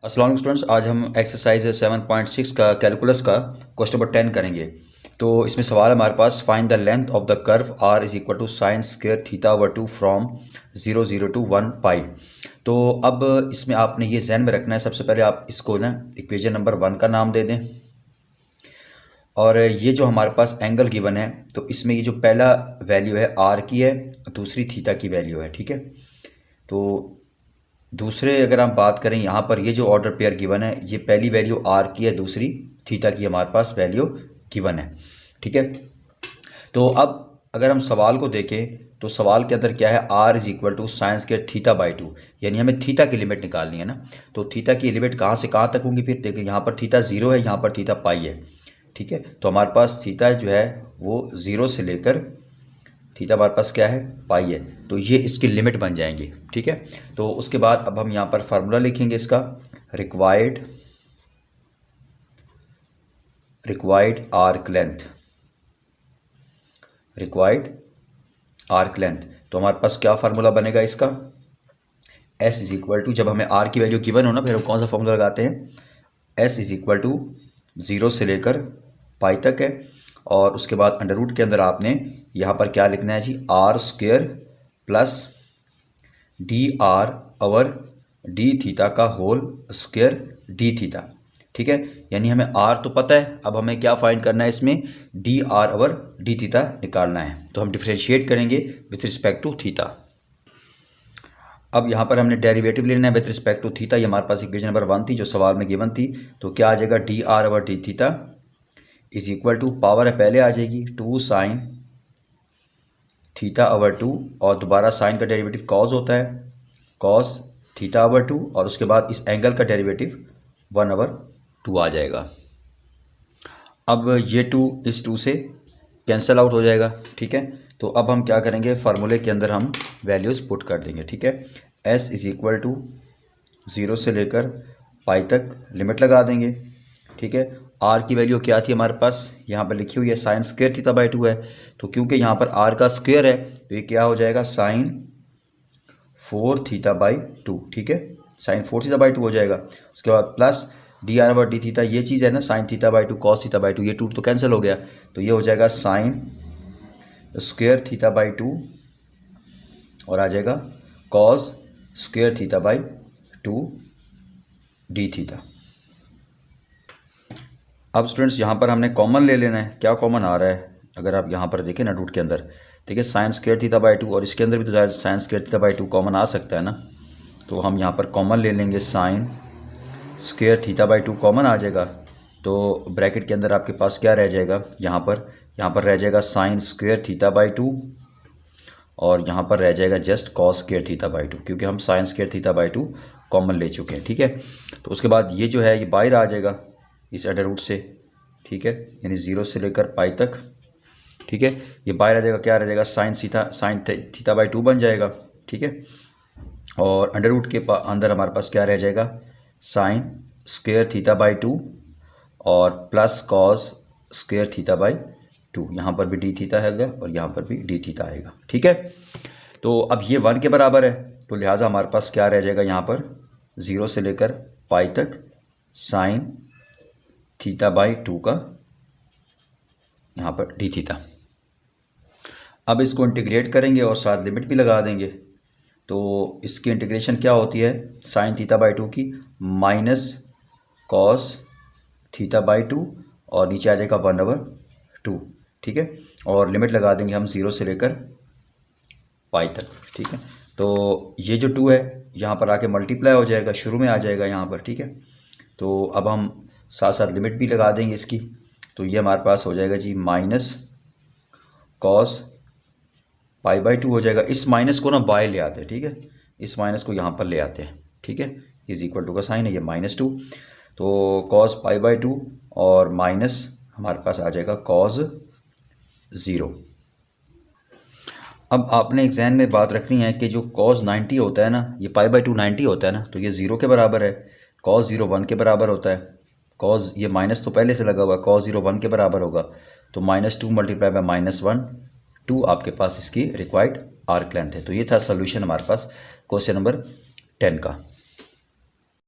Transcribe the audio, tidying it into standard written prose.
अस्सलाम वालेकुम स्टूडेंट्स, आज हम एक्सरसाइज 7.6 का कैलकुलस का क्वेश्चन नंबर 10 करेंगे। तो इसमें सवाल हमारे पास find the length of the curve r is equal to sine square theta over 2 from 0 to 1 pi. तो अब इसमें आपने ये जहन में रखना है, सबसे पहले आप इसको ना इक्वेशन नंबर 1 का नाम दे दें। और ये जो हमारे पास एंगल गिवन है, तो इसमें ये जो पहला वैल्यू है r की है, दूसरी थीटा की वैल्यू है। ठीक है, तो दूसरे अगर हम बात करें यहाँ पर ये जो ऑर्डर पेयर गिवन है, ये पहली वैल्यू आर की है, दूसरी थीटा की हमारे पास वैल्यू गिवन है। ठीक है, तो अब अगर हम सवाल को देखें तो सवाल के अंदर क्या है, r is equal to sine square theta by 2, यानी हमें थीटा की लिमिट निकालनी है ना। तो थीटा की लिमिट कहाँ से कहाँ तक होंगी, फिर देखिए यहाँ पर थीटा 0 है, यहाँ पर थीटा पाई है। ठीक है, तो हमारे पास थीटा जो है वो 0 से लेकर थीटा हमारे पास क्या है, पाई है, तो ये इसकी लिमिट बन जाएंगी। ठीक है, तो उसके बाद अब हम यहाँ पर फार्मूला लिखेंगे इसका, रिक्वायर्ड आर्क लेंथ, तो हमारे पास क्या फार्मूला बनेगा इसका, s इज इक्वल टू, जब हमें r की वैल्यू गिवन हो ना, फिर हम कौन सा फार्मूला लगाते हैं, s इज इक्वल टू 0 से लेकर पाई तक है, और उसके बाद अंडर रूट के अंदर आपने यहाँ पर क्या लिखना है जी, r square plus d r over d theta का होल स्क्वायर डी थीटा। ठीक है, यानी हमें आर तो पता है, अब हमें क्या फाइंड करना है, इसमें D r over d theta निकालना है। तो हम डिफ्रेंशिएट करेंगे विथ रिस्पेक्ट टू थीटा। अब यहाँ पर हमने डेरिवेटिव लेना है विथ रिस्पेक्ट टू थीटा। ये हमारे पास इक्वेशन नंबर 1 थी जो सवाल में गिवन थी, तो क्या आ जाएगा, d r over d theta is equal to, power है पहले आ जाएगी 2 साइन थीटा ओवर 2, और दोबारा साइन का डेरिवेटिव कॉस होता है, कॉस थीटा ओवर 2, और उसके बाद इस एंगल का डेरिवेटिव 1/2 आ जाएगा। अब ये 2 इस 2 से कैंसिल आउट हो जाएगा। ठीक है, तो अब हम क्या करेंगे, फार्मूले के अंदर हम वैल्यूज़ पुट कर देंगे। ठीक है, s इज इक्वल टू 0 से लेकर पाई तक लिमिट लगा देंगे। ठीक है, r की वैल्यू क्या थी हमारे पास, यहाँ पर लिखी हुई है साइन स्क्वायर थीटा बाई 2 है, तो क्योंकि यहाँ पर r का स्क्वायर है तो ये क्या हो जाएगा, साइन 4 थीटा बाई 2। ठीक है, साइन 4 थीटा बाई 2 हो जाएगा। उसके बाद plus d R by D theta, ये चीज़ है ना, sine theta by 2 cos theta by 2, ये 2 तो कैंसिल हो गया, तो ये हो जाएगा साइन स्क्वायर थीटा बाई 2, और आ जाएगा cos square theta by 2 D theta. अब स्टूडेंट्स यहाँ पर हमने कॉमन ले लेना है, क्या कॉमन आ रहा है, अगर आप यहाँ पर देखें ना रूट के अंदर, ठीक है, साइन स्क्वायर थीटा बाई 2, और इसके अंदर भी तो ज़ाहिर sine square theta by 2 common आ सकता है ना, तो हम यहाँ पर कॉमन ले लेंगे, sine square theta by 2 common आ जाएगा, तो ब्रैकेट के अंदर आपके पास क्या रह जाएगा, यहाँ पर रह जाएगा साइन स्क्वायर थीटा बाई 2, और यहाँ पर रह जाएगा just cos square theta by 2, क्योंकि हम sign square theta by 2 common ले चुके हैं। ठीक है, तो उसके बाद ये जो है ये बाहर आ जाएगा इस अंडर रूट से। ठीक है, यानी 0 से लेकर पाई तक। ठीक है, ये बाहर आ जाएगा, क्या रह जाएगा, साइन थीटा बाई 2 बन जाएगा। ठीक है, और अंडर रूट के अंदर हमारे पास क्या रह जाएगा, साइन स्क्वायर थीटा बाई 2 और plus cos square theta by 2, यहाँ पर भी डी थीटा है और यहाँ पर भी डी थीटा आएगा। ठीक है, तो अब ये 1 के बराबर है, तो लिहाजा हमारे पास क्या रह जाएगा, यहाँ पर 0 से लेकर पाई तक साइन थीटा बाई 2 का यहाँ पर डी थीटा। अब इसको इंटीग्रेट करेंगे और साथ लिमिट भी लगा देंगे, तो इसकी इंटीग्रेशन क्या होती है, साइन थीटा बाई 2 की माइनस कॉस थीटा बाई 2, और नीचे आ जाएगा 1/2। ठीक है, और लिमिट लगा देंगे हम 0 से लेकर पाई तक। ठीक है, तो ये जो 2 है यहाँ पर आके मल्टीप्लाई हो जाएगा, शुरू में आ जाएगा यहाँ पर। ठीक है, तो अब हम साथ साथ लिमिट भी लगा देंगे इसकी, तो ये हमारे पास हो जाएगा जी माइनस कॉस पाई बाई 2 हो जाएगा। इस माइनस को ना बाय ले आते हैं, ठीक है, इस माइनस को यहाँ पर ले आते हैं। ठीक है, इज इक्वल टू का साइन है ये -2, तो कॉस पाई बाई 2 और माइनस हमारे पास आ जाएगा कॉस 0। अब आपने एग्जाम में बात रखनी है कि जो कॉस 90 होता है ना, ये पाई बाई 2 90 होता है ना, तो ये 0 के बराबर है, कॉस 0 1 के बराबर होता है, कॉस ये माइनस तो पहले से लगा हुआ है, कॉस 0 1 के बराबर होगा, तो -2 मल्टीप्लाई बाय -1 2 आपके पास इसकी रिक्वायर्ड आर्क लेंथ है। तो ये था सोल्यूशन हमारे पास क्वेश्चन नंबर 10 का।